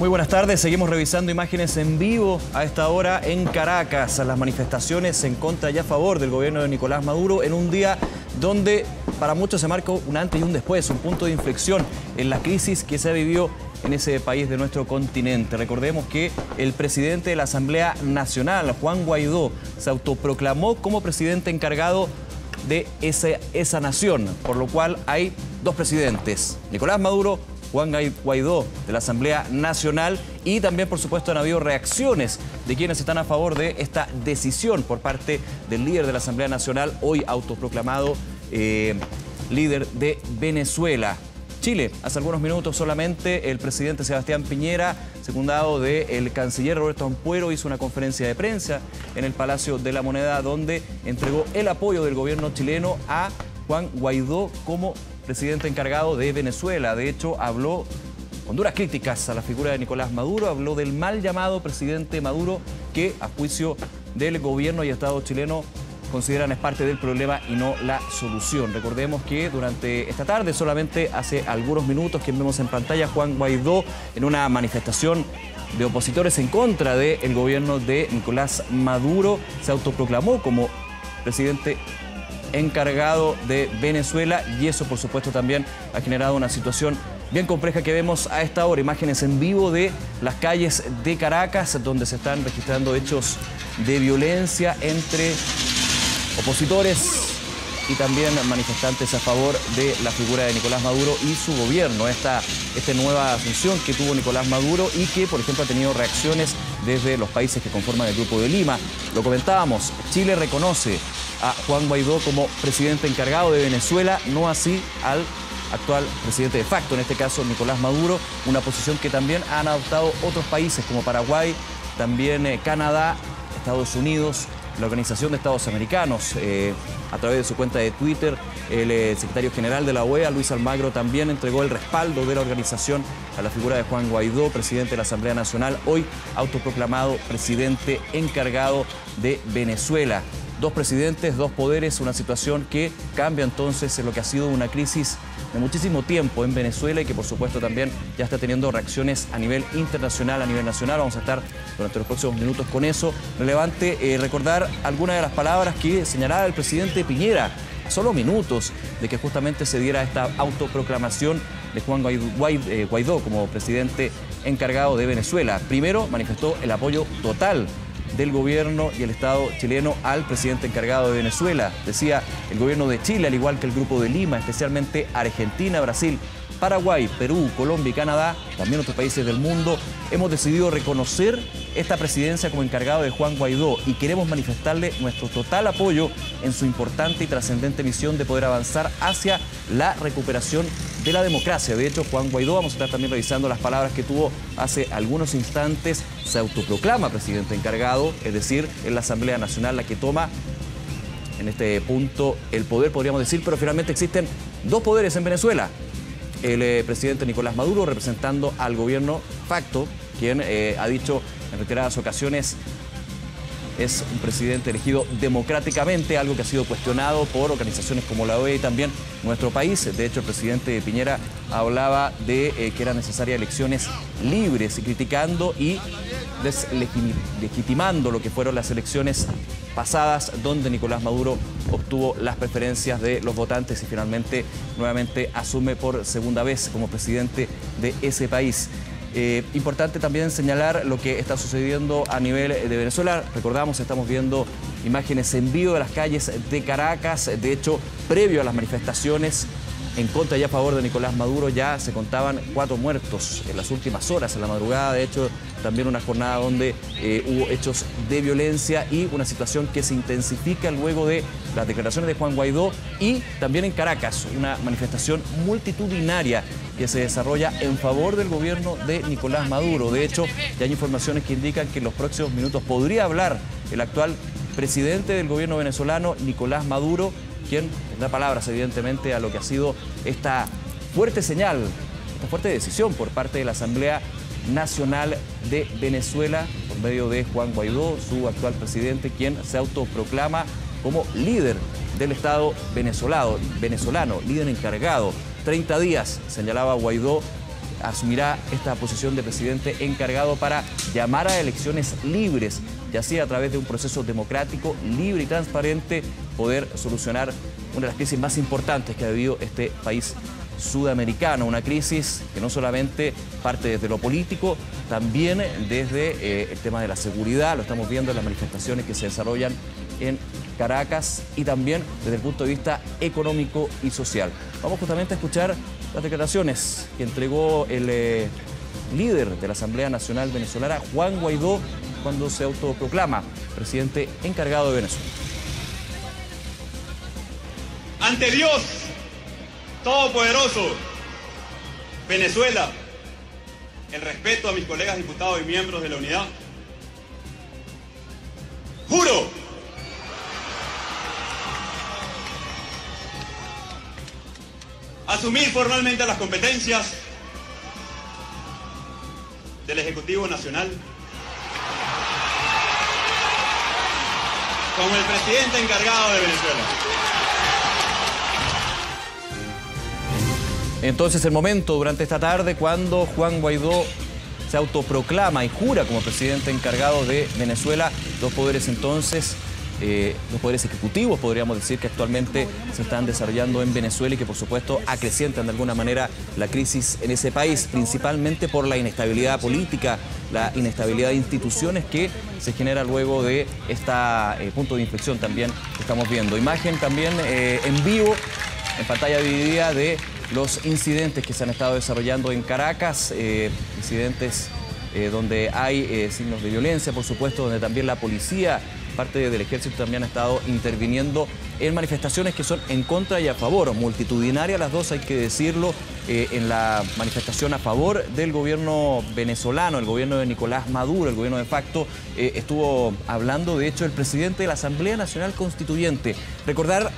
Muy buenas tardes, seguimos revisando imágenes en vivo a esta hora en Caracas. Las manifestaciones en contra y a favor del gobierno de Nicolás Maduro en un día donde para muchos se marca un antes y un después, un punto de inflexión en la crisis que se ha vivido en ese país de nuestro continente. Recordemos que el presidente de la Asamblea Nacional, Juan Guaidó, se autoproclamó como presidente encargado de esa nación, por lo cual hay dos presidentes, Nicolás Maduro, Juan Guaidó de la Asamblea Nacional, y también, por supuesto, han habido reacciones de quienes están a favor de esta decisión por parte del líder de la Asamblea Nacional, hoy autoproclamado líder de Venezuela. Chile, hace algunos minutos solamente, el presidente Sebastián Piñera, secundado del canciller Roberto Ampuero, hizo una conferencia de prensa en el Palacio de la Moneda, donde entregó el apoyo del gobierno chileno a Juan Guaidó como presidente encargado de Venezuela. De hecho, habló con duras críticas a la figura de Nicolás Maduro, habló del mal llamado presidente Maduro, que a juicio del gobierno y Estado chileno consideran es parte del problema y no la solución. Recordemos que durante esta tarde, solamente hace algunos minutos, quien vemos en pantalla, Juan Guaidó, en una manifestación de opositores en contra del gobierno de Nicolás Maduro, se autoproclamó como presidente encargado de Venezuela, y eso por supuesto también ha generado una situación bien compleja que vemos a esta hora. Imágenes en vivo de las calles de Caracas, donde se están registrando hechos de violencia entre opositores y también manifestantes a favor de la figura de Nicolás Maduro y su gobierno. Esta nueva asunción que tuvo Nicolás Maduro y que, por ejemplo, ha tenido reacciones desde los países que conforman el Grupo de Lima. Lo comentábamos, Chile reconoce a Juan Guaidó como presidente encargado de Venezuela, no así al actual presidente de facto, en este caso Nicolás Maduro, una posición que también han adoptado otros países como Paraguay, también Canadá, Estados Unidos, la Organización de Estados Americanos. A través de su cuenta de Twitter, el secretario general de la OEA, Luis Almagro, también entregó el respaldo de la organización a la figura de Juan Guaidó, presidente de la Asamblea Nacional, hoy autoproclamado presidente encargado de Venezuela. Dos presidentes, dos poderes, una situación que cambia entonces en lo que ha sido una crisis de muchísimo tiempo en Venezuela y que por supuesto también ya está teniendo reacciones a nivel internacional, a nivel nacional. Vamos a estar durante los próximos minutos con eso. Relevante recordar algunas de las palabras que señalaba el presidente Piñera a solo minutos de que justamente se diera esta autoproclamación de Juan Guaidó como presidente encargado de Venezuela. Primero manifestó el apoyo total del gobierno y el Estado chileno al presidente encargado de Venezuela. Decía, el gobierno de Chile, al igual que el Grupo de Lima, especialmente Argentina, Brasil, Paraguay, Perú, Colombia y Canadá, también otros países del mundo, hemos decidido reconocer esta presidencia como encargado de Juan Guaidó y queremos manifestarle nuestro total apoyo en su importante y trascendente misión de poder avanzar hacia la recuperación de la democracia. De hecho, Juan Guaidó, vamos a estar también revisando las palabras que tuvo hace algunos instantes, se autoproclama presidente encargado, es decir, es la Asamblea Nacional la que toma en este punto el poder, podríamos decir, pero finalmente existen dos poderes en Venezuela. El presidente Nicolás Maduro representando al gobierno facto, quien ha dicho en reiteradas ocasiones es un presidente elegido democráticamente, algo que ha sido cuestionado por organizaciones como la OEA y también nuestro país. De hecho, el presidente Piñera hablaba de que eran necesarias elecciones libres y criticando y deslegitimando lo que fueron las elecciones pasadas, donde Nicolás Maduro obtuvo las preferencias de los votantes y finalmente nuevamente asume por segunda vez como presidente de ese país. Importante también señalar lo que está sucediendo a nivel de Venezuela. Recordamos, estamos viendo imágenes en vivo de las calles de Caracas. De hecho, previo a las manifestaciones en contra y a favor de Nicolás Maduro, ya se contaban 4 muertos en las últimas horas, en la madrugada. De hecho, también una jornada donde hubo hechos de violencia y una situación que se intensifica luego de las declaraciones de Juan Guaidó, y también en Caracas, una manifestación multitudinaria que se desarrolla en favor del gobierno de Nicolás Maduro. De hecho, ya hay informaciones que indican que en los próximos minutos podría hablar el actual presidente del gobierno venezolano, Nicolás Maduro, quien da palabras evidentemente a lo que ha sido esta fuerte señal, esta fuerte decisión por parte de la Asamblea Nacional de Venezuela, por medio de Juan Guaidó, su actual presidente, quien se autoproclama como líder del Estado venezolano, líder encargado. 30 días, señalaba Guaidó, asumirá esta posición de presidente encargado para llamar a elecciones libres y así a través de un proceso democrático, libre y transparente poder solucionar una de las crisis más importantes que ha vivido este país sudamericano, una crisis que no solamente parte desde lo político, también desde el tema de la seguridad, lo estamos viendo en las manifestaciones que se desarrollan en Caracas y también desde el punto de vista económico y social. Vamos justamente a escuchar las declaraciones que entregó el líder de la Asamblea Nacional Venezolana, Juan Guaidó, cuando se autoproclama presidente encargado de Venezuela. Ante Dios Todopoderoso, Venezuela, el respeto a mis colegas diputados y miembros de la unidad, juro asumir formalmente las competencias del Ejecutivo Nacional como el presidente encargado de Venezuela. Entonces el momento durante esta tarde cuando Juan Guaidó se autoproclama y jura como presidente encargado de Venezuela, los poderes entonces, los poderes ejecutivos podríamos decir que actualmente se están desarrollando en Venezuela y que por supuesto acrecientan de alguna manera la crisis en ese país, principalmente por la inestabilidad política, la inestabilidad de instituciones que se genera luego de este punto de inflexión también que estamos viendo. Imagen también en vivo, en pantalla dividida de los incidentes que se han estado desarrollando en Caracas, incidentes donde hay signos de violencia, por supuesto, donde también la policía, parte del ejército también ha estado interviniendo en manifestaciones que son en contra y a favor, multitudinarias las dos, hay que decirlo, en la manifestación a favor del gobierno venezolano, el gobierno de Nicolás Maduro, el gobierno de facto, estuvo hablando, de hecho, el presidente de la Asamblea Nacional Constituyente. Recordar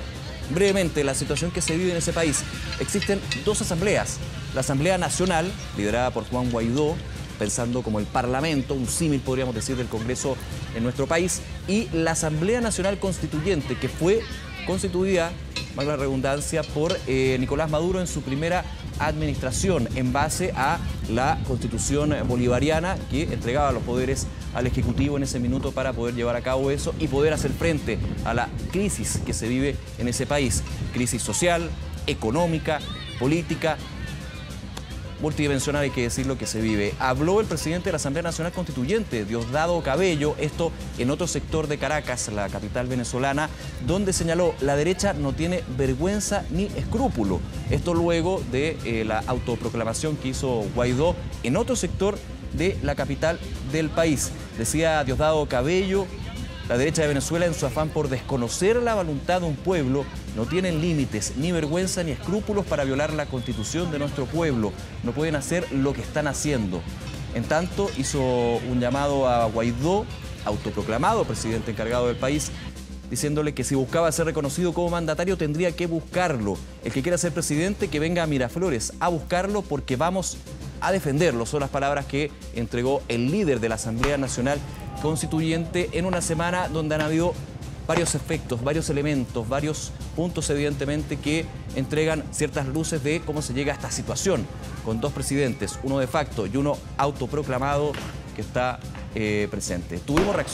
brevemente la situación que se vive en ese país. Existen dos asambleas. La Asamblea Nacional, liderada por Juan Guaidó, pensando como el Parlamento, un símil podríamos decir del Congreso en nuestro país, y la Asamblea Nacional Constituyente, que fue constituida, valga la redundancia, por Nicolás Maduro en su primera administración, en base a la Constitución bolivariana que entregaba los poderes al Ejecutivo en ese minuto para poder llevar a cabo eso y poder hacer frente a la crisis que se vive en ese país. Crisis social, económica, política, multidimensional, hay que decirlo, que se vive. Habló el presidente de la Asamblea Nacional Constituyente, Diosdado Cabello, esto en otro sector de Caracas, la capital venezolana, donde señaló: la derecha no tiene vergüenza ni escrúpulo. Esto luego de la autoproclamación que hizo Guaidó en otro sector de la capital del país. Decía Diosdado Cabello: la derecha de Venezuela, en su afán por desconocer la voluntad de un pueblo, no tienen límites, ni vergüenza ni escrúpulos para violar la constitución de nuestro pueblo. No pueden hacer lo que están haciendo. En tanto, hizo un llamado a Guaidó, autoproclamado presidente encargado del país, diciéndole que si buscaba ser reconocido como mandatario tendría que buscarlo. El que quiera ser presidente, que venga a Miraflores a buscarlo, porque vamos a defenderlo. Son las palabras que entregó el líder de la Asamblea Nacional Constituyente en una semana donde han habido varios efectos, varios elementos, varios puntos evidentemente que entregan ciertas luces de cómo se llega a esta situación, con dos presidentes, uno de facto y uno autoproclamado que está presente. Tuvimos reacción.